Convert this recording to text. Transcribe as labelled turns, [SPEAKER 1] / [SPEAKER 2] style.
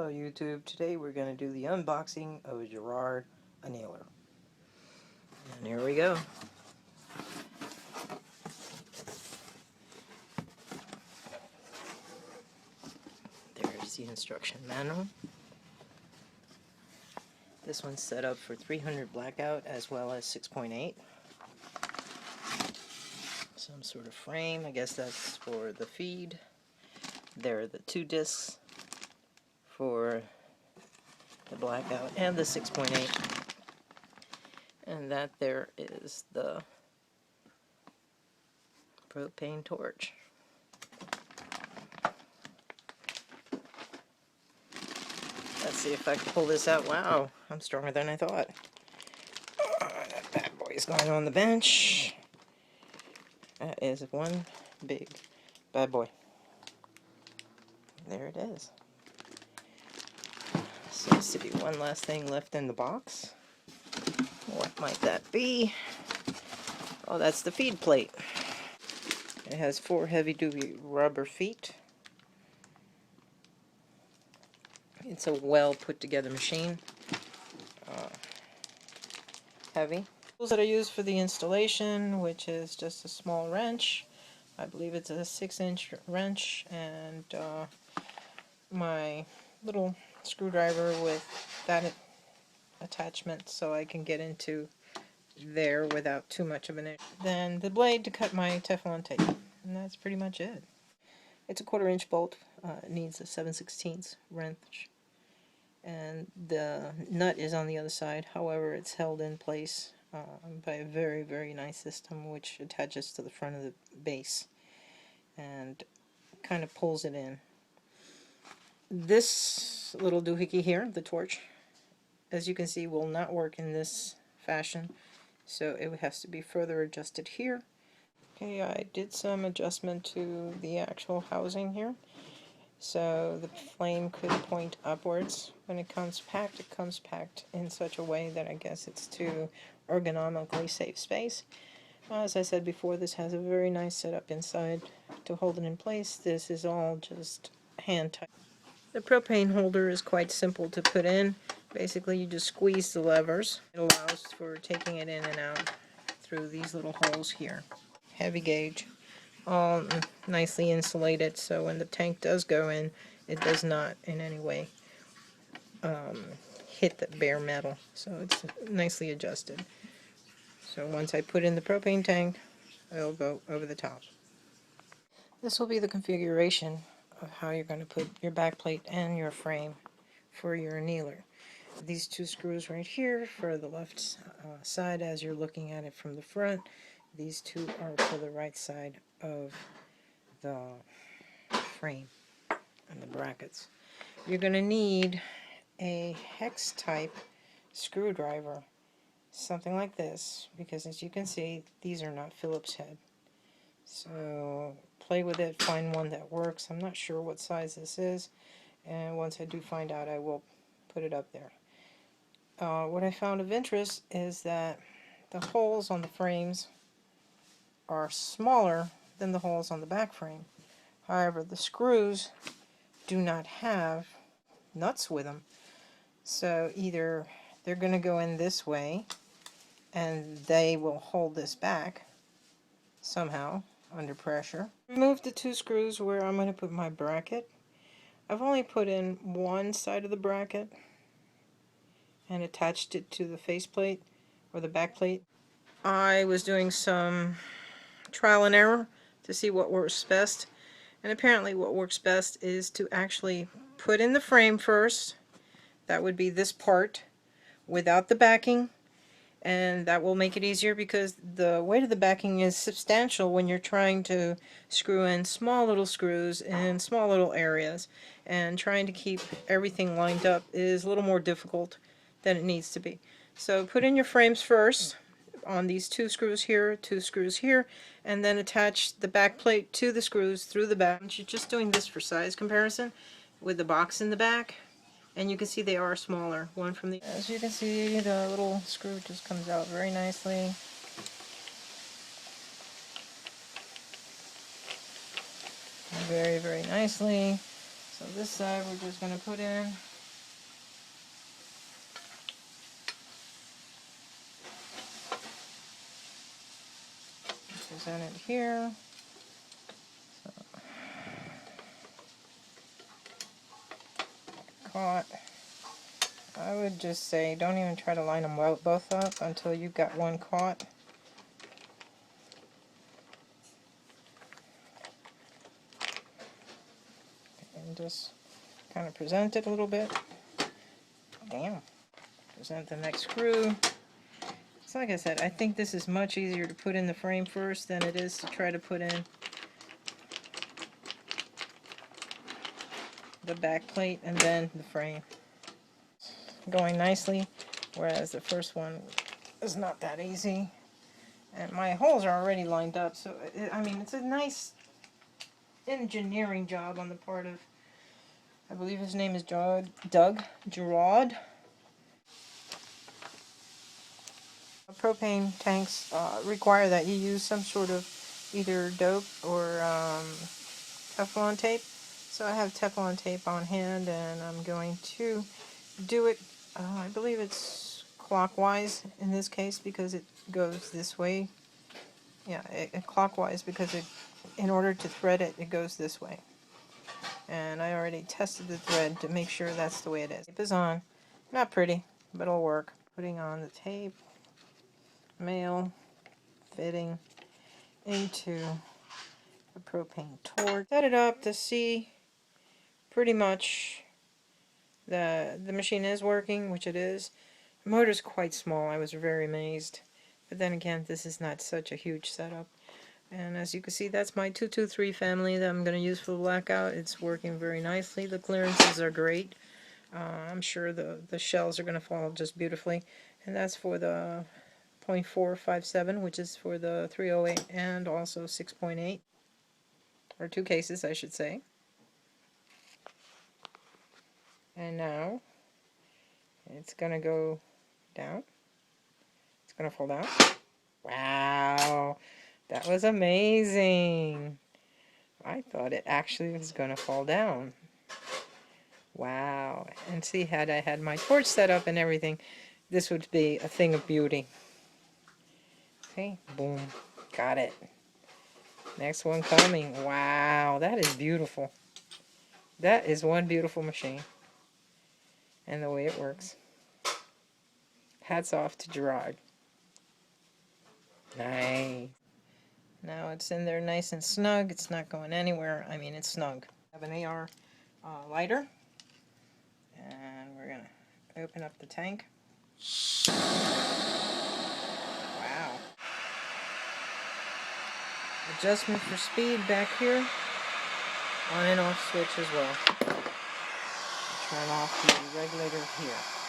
[SPEAKER 1] Hello YouTube, today we're going to do the unboxing of a Giraud annealer. And here we go. There's the instruction manual. This one's set up for 300 blackout as well as 6.8. Some sort of frame, I guess that's for the feed. There are the two discs for the blackout and the 6.8. And that there is the propane torch. Let's see if I can pull this out. Wow, I'm stronger than I thought. That bad boy is going on the bench. That is one big bad boy. There it is. Seems to be one last thing left in the box. What might that be? Oh, that's the feed plate. It has 4 heavy-duty rubber feet. It's a well put together machine. Heavy. Tools that I use for the installation, which is just a small wrench. I believe it's a 6-inch wrench, and my little screwdriver with that attachment so I can get into there without too much of an issue. Then the blade to cut my Teflon tape, and that's pretty much it. It's a 1/4-inch bolt. It needs a 7/16 wrench, and the nut is on the other side. However, it's held in place by a very, very nice system which attaches to the front of the base and kind of pulls it in. This little doohickey here, the torch, as you can see, will not work in this fashion, so it has to be further adjusted here. Okay, I did some adjustment to the actual housing here, so the flame could point upwards. When it comes packed in such a way that I guess it's to ergonomically save space. As I said before, this has a very nice setup inside to hold it in place. This is all just hand tight. The propane holder is quite simple to put in. Basically, you just squeeze the levers. It allows for taking it in and out through these little holes here. Heavy gauge, all nicely insulated, so when the tank does go in, it does not in any way hit the bare metal. So it's nicely adjusted. So once I put in the propane tank, it'll go over the top. This will be the configuration of how you're going to put your back plate and your frame for your annealer. These 2 screws right here for the left side as you're looking at it from the front. These 2 are for the right side of the frame and the brackets. You're going to need a hex type screwdriver, something like this, because as you can see, these are not Phillips head. So play with it, find one that works. I'm not sure what size this is, and once I do find out, I will put it up there. What I found of interest is that the holes on the frames are smaller than the holes on the back frame. However, the screws do not have nuts with them. So either they're going to go in this way and they will hold this back somehow under pressure. Remove the 2 screws where I'm going to put my bracket. I've only put in one side of the bracket and attached it to the faceplate or the back plate. I was doing some trial and error to see what works best, and apparently what works best is to actually put in the frame first. That would be this part without the backing, and that will make it easier because the weight of the backing is substantial when you're trying to screw in small little screws in small little areas, and trying to keep everything lined up is a little more difficult than it needs to be. So put in your frames first on these 2 screws here, 2 screws here, and then attach the back plate to the screws through the back. You're just doing this for size comparison with the box in the back, and you can see they are smaller. One from the, as you can see, the little screw just comes out very nicely. Very, very nicely. So this side we're just going to put in present it here. So, caught. I would just say don't even try to line them both up until you've got one caught. And just kind of present it a little bit. Damn. Present the next screw. So like I said, I think this is much easier to put in the frame first than it is to try to put in the back plate and then the frame. Going nicely, whereas the first one is not that easy. And my holes are already lined up, so I mean, it's a nice engineering job on the part of, I believe his name is Giraud. Propane tanks require that you use some sort of either dope or Teflon tape. So I have Teflon tape on hand, and I'm going to do it, I believe it's clockwise in this case because it goes this way. Yeah, clockwise because in order to thread it, it goes this way. And I already tested the thread to make sure that's the way it is. Tape is on. Not pretty, but it'll work. Putting on the tape, male, fitting into the propane torch. Set it up to see pretty much the machine is working, which it is. The motor's quite small. I was very amazed. But then again, this is not such a huge setup. And as you can see, that's my 223 family that I'm going to use for the blackout. It's working very nicely. The clearances are great. I'm sure the shells are going to fall just beautifully. And that's for the .457, which is for the 308 and also 6.8. Or 2 cases, I should say. And now it's going to go down. It's going to fall down. Wow, that was amazing. I thought it actually was going to fall down. Wow. And see, had I had my torch set up and everything, this would be a thing of beauty. See? Boom. Got it. Next one coming. Wow, that is beautiful. That is one beautiful machine. And the way it works. Hats off to Giraud. Nice. Now it's in there nice and snug. It's not going anywhere. I mean, it's snug. I have an AR lighter. And we're going to open up the tank. Wow. Adjustment for speed back here. On and off switch as well. Turn off the regulator here.